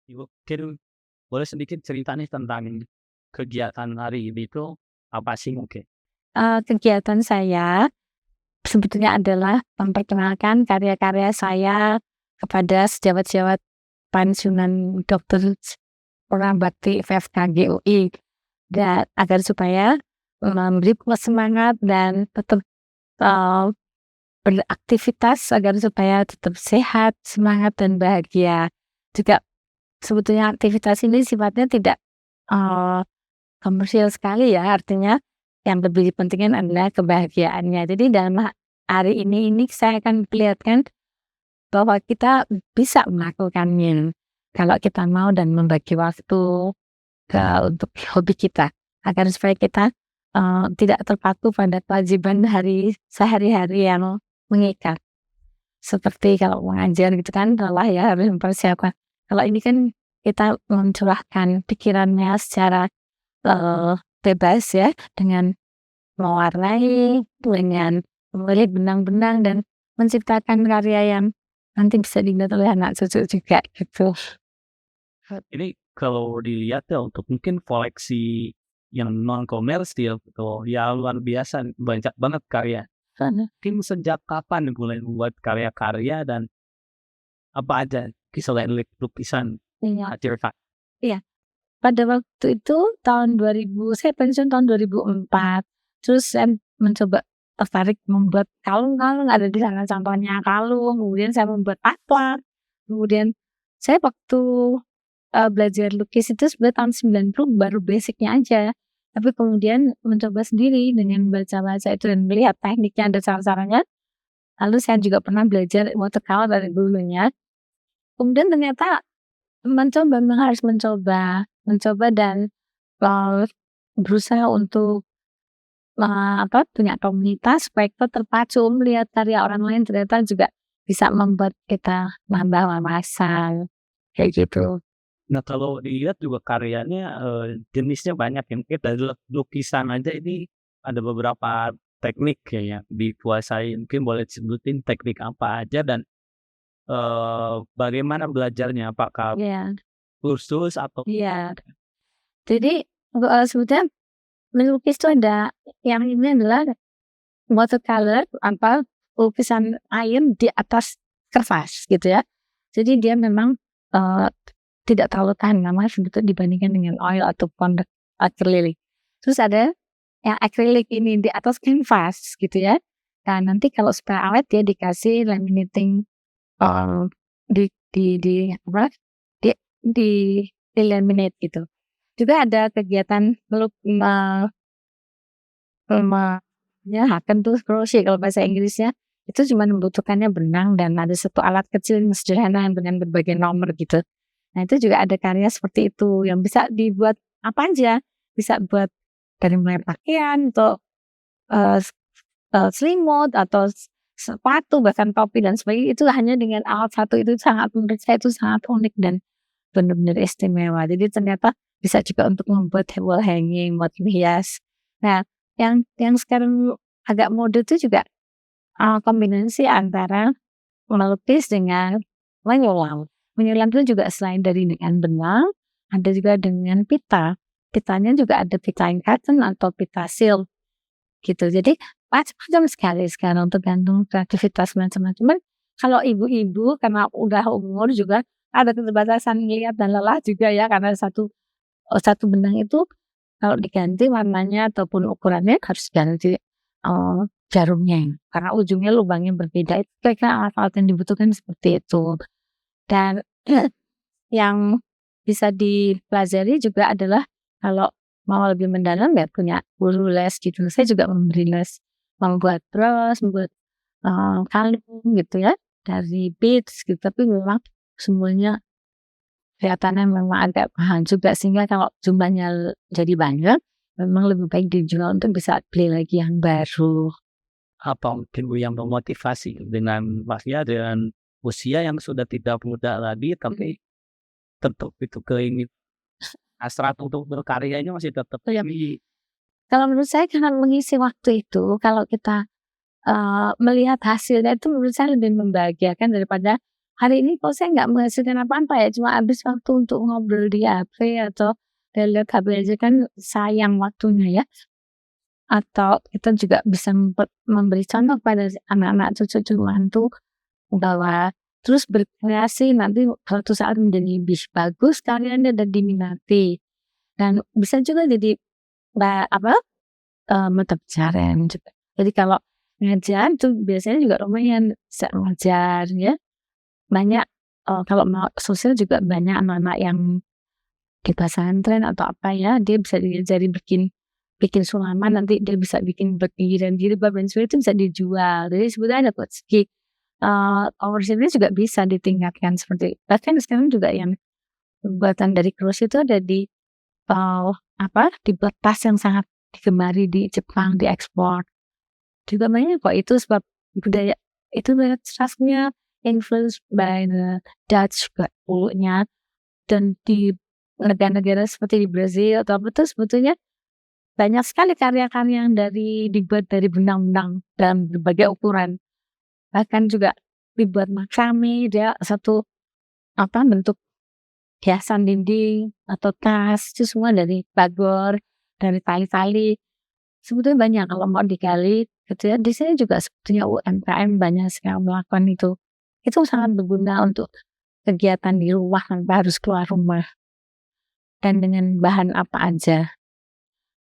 Mungkin boleh sedikit cerita nih tentang kegiatan hari ini itu apa sih mungkin? Kegiatan saya sebetulnya adalah memperkenalkan karya-karya saya kepada sejawat-sejawat pensiunan dokter program bakti FFKG UI, dan agar supaya memberi semangat dan tetap eee, beraktivitas agar supaya tetap sehat, semangat, dan bahagia. Juga sebetulnya aktivitas ini sifatnya tidak eee, komersial sekali ya, artinya yang lebih dipentingkan adalah kebahagiaannya. Jadi dalam hari ini saya akan perlihatkan bahwa kita bisa melakukannya, kalau kita mau dan membagi waktu untuk hobi kita, agar supaya kita, tidak terpaku pada kewajiban sehari-hari yang mengikat. Seperti kalau mengajar gitu kan lelah ya, harus mempersiapkan. Kalau ini kan kita mencurahkan pikirannya secara, eee, bebas ya, dengan mewarnai, dengan melihat benang-benang dan menciptakan karya yang nanti bisa dilihat oleh anak cucu juga gitu. Ini kalau dilihat ya untuk mungkin koleksi yang non komersil gitu, ya luar biasa banyak banget karya. Heeh. Mungkin sejak kapan nih mulai membuat karya-karya dan apa aja selain lukisan Iya artefak? iya. Pada waktu itu tahun 2000, saya pensiun tahun 2004. Terus saya mencoba tertarik membuat kalung-kalung, ada di sana contohnya kalung, kemudian saya membuat paplak, kemudian saya waktu, belajar lukis itu sebenarnya tahun 90 baru basic-nya aja. Tapi kemudian mencoba sendiri dengan baca-baca itu dan melihat tekniknya dan cara-caranya, lalu saya juga pernah belajar watercolor dari dulunya. Kemudian ternyata memang harus mencoba dan Eee, berusaha untuk, punya komunitas supaya kita terpacu melihat karya orang lain ternyata juga bisa membuat kita nambah wawasan, kayak gitu. Nah kalau dilihat juga karyanya, jenisnya banyak ya, mungkin dari lukisan aja ini ada beberapa teknik ya yang dikuasai, mungkin boleh disebutin teknik apa aja dan, bagaimana belajarnya? Apakah Iya kursus atau iya. Jadi, sebetulnya melukis itu ada yang ini adalah watercolor, lukisan air di atas kertas gitu ya. Jadi dia memang, eee, tidak terlalu tahan lama sebetulnya dibandingkan dengan oil ataupun akrilik. Terus ada yang akrilik ini di atas kanvas gitu ya. Nah nanti kalau supaya awet dia dikasih laminating, eee, di apa, di di di-laminate gitu. Juga ada kegiatan haken tuh crochet kalau bahasa Inggrisnya, itu cuma membutuhkannya benang dan ada satu alat kecil yang sederhana dengan berbagai nomor gitu. Nah itu juga ada karya seperti itu yang bisa dibuat apa aja, bisa buat dari mulai pakaian atau, eee, s selimut atau sepatu bahkan topi dan sebagainya itu hanya dengan alat satu itu sangat menurut saya itu sangat unik dan benar-benar istimewa. Jadi ternyata bisa juga untuk membuat wall hanging, buat hias. Nah, yang sekarang agak mode itu juga, kombinasi antara melukis dengan menyulam. Menyulam itu juga selain dari dengan benang, ada juga dengan pita. Pitanya juga ada pita yang cotton atau pita silk gitu. Jadi macam-macam sekali sekarang tergantung kreativitas macam-macam. Cuman kalau ibu-ibu karena udah umur juga ada keterbatasan ngelihat dan lelah juga ya karena satu benang itu kalau diganti warnanya ataupun ukurannya harus ganti, jarumnya karena ujungnya lubangnya berbeda itu kira-kira alat-alat yang dibutuhkan seperti itu. Dan yang bisa dipelajari juga adalah kalau mau lebih mendalam ya punya guru les gitu. Saya juga memberi les membuat bros, membuat, kalung gitu ya dari beads gitu, tapi memang semuanya kelihatannya memang agak mahal juga sehingga kalau jumlahnya jadi banyak, memang lebih baik dijual untuk bisa beli lagi yang baru. apa mungkin Bu yang memotivasi dengan Masnya dengan usia yang sudah tidak muda lagi tapi tetap itu keinginan hasrat untuk berkaryanya masih tetap Oh ya, tinggi. kalau menurut saya karena mengisi waktu itu kalau kita, melihat hasilnya itu menurut saya lebih membahagiakan daripada hari ini kok saya nggak menghasilkan apa-apa ya, cuma habis waktu untuk ngobrol di HP atau lihat HP aja kan sayang waktunya ya. Atau kita juga bisa memberi contoh pada anak-anak, cucu-cucu mantu bahwa terus berkreasi nanti suatu saat menjadi lebih bagus karyanya dan diminati. Dan bisa juga jadi mata pencaharian juga. Jadi kalau ngajar tuh biasanya juga lumayan bisa ngajar ya. Banyak kalau mau sosial juga banyak anak-anak yang di pesantren atau apa ya, dia bisa diajari bikin sulaman, nanti dia bisa bikin berpingiran jilbab dan sebagainya itu bisa dijual. Jadi sebetulnya ada kok segi ownership-nya juga bisa ditingkatkan seperti bahkan sekarang juga yang pembuatan dari kros itu ada dibuat tas yang sangat digemari di Jepang, diekspor. Juga banyak kok itu sebab budaya itu banyak rasnya influenced by the Dutch dulunya dan di negara-negara seperti di Brazil atau apa tuh sebetulnya banyak sekali karya-karya yang dibuat dari benang-benang dalam berbagai ukuran. Bahkan juga dibuat macrame, dia satu bentuk hiasan dinding atau tas itu semua dari bagor, dari tali-tali. Sebetulnya banyak kalau mau digali gitu ya. Di sini juga sebetulnya UMKM banyak sekali melakukan itu. Itu sangat berguna untuk kegiatan di rumah tanpa harus keluar rumah. Dan dengan bahan apa aja.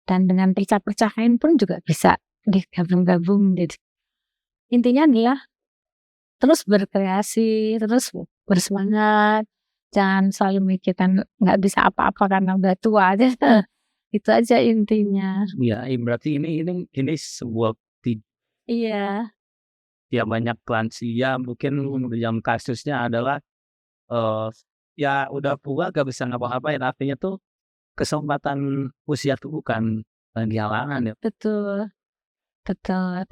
Dan dengan pecah-pecah kain pun juga bisa digabung-gabung. Jadi intinya adalah terus berkreasi, terus bersemangat. Jangan selalu mikirkan nggak bisa apa-apa karena udah tua aja. Itu aja intinya. Ya, berarti ini sebuah Iya, ya banyak lansia mungkin yang kasusnya adalah ya udah tua gak bisa ngapa-ngapain, artinya tuh kesempatan usia tuh bukan halangan ya. betul, betul.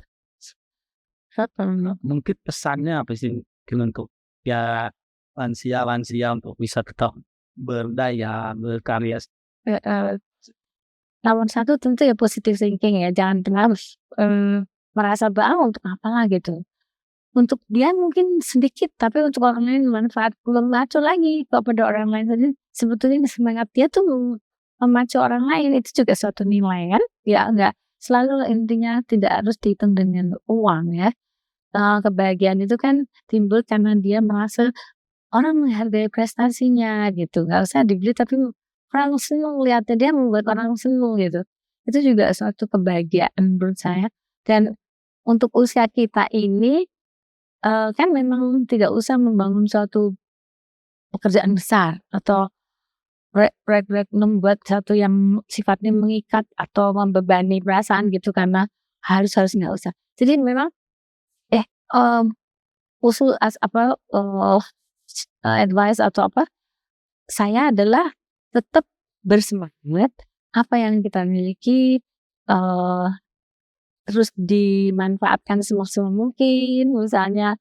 Mungkin pesannya apa sih untuk ya lansia untuk bisa tetap berdaya, berkarya? Heeh. Nomor satu tentu ya positive thinking ya, jangan pernah merasa bahwa untuk apa gitu. Untuk dia mungkin sedikit, tapi untuk orang lain bermanfaat. Belum ngaco lagi kepada orang lain saja, sebetulnya semangat dia tuh memacu orang lain, itu juga suatu nilai kan. Ya enggak selalu intinya tidak harus dihitung dengan uang ya. Kebahagiaan itu kan timbul karena dia merasa orang menghargai prestasinya gitu, nggak usah dibeli tapi orang seneng lihatnya, dia membuat orang seneng gitu. Itu juga suatu kebahagiaan menurut saya. Dan untuk usia kita ini kan memang tidak usah membangun suatu pekerjaan besar atau proyek-proyek membuat satu yang sifatnya mengikat atau membebani perasaan gitu karena harus nggak usah. Jadi memang usul advice atau apa, saya adalah tetap bersemangat, apa yang kita miliki terus dimanfaatkan semaksimal mungkin. Misalnya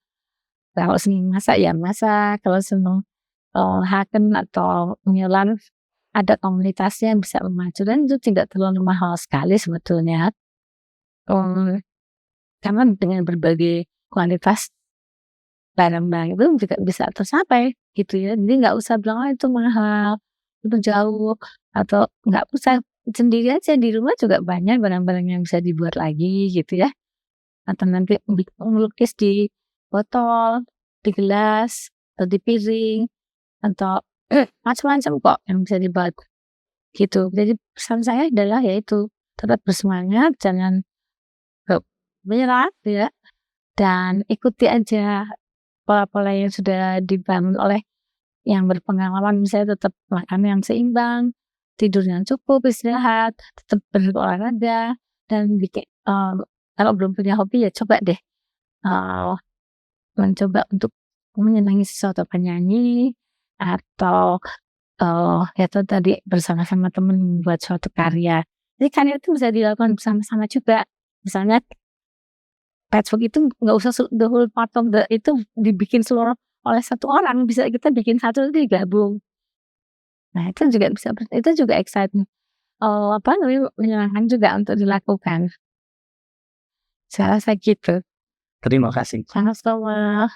kalau senang masak ya masak, kalau senang haken atau menyelam, ada komunitasnya yang bisa memacu dan itu tidak terlalu mahal sekali sebetulnya. Karena dengan berbagai kualitas barang-barang itu juga bisa tercapai gitu ya. Jadi nggak usah bilang, "Oh itu mahal, itu jauh," atau nggak usah, sendiri aja di rumah juga banyak barang-barang yang bisa dibuat lagi gitu ya. Atau nanti melukis di botol, di gelas, atau di piring, atau macam-macam kok yang bisa dibuat gitu. Jadi pesan saya adalah yaitu tetap bersemangat, jangan menyerah ya, dan ikuti aja pola-pola yang sudah dibangun oleh yang berpengalaman. Misalnya tetap makan yang seimbang, tidur yang cukup, istirahat, tetap berolahraga, dan bikin kalau belum punya hobi ya coba deh mencoba untuk menyenangi sesuatu, penyanyi atau ya itu tadi bersama-sama teman membuat suatu karya. Jadi karya itu bisa dilakukan bersama-sama juga. Misalnya patchwork itu nggak usah the whole part of itu dibikin seluruh oleh satu orang, bisa kita bikin satu itu digabung. Nah itu juga bisa, itu juga exciting, menyenangkan juga untuk dilakukan. Saya rasa gitu. Terima kasih. Sama-sama.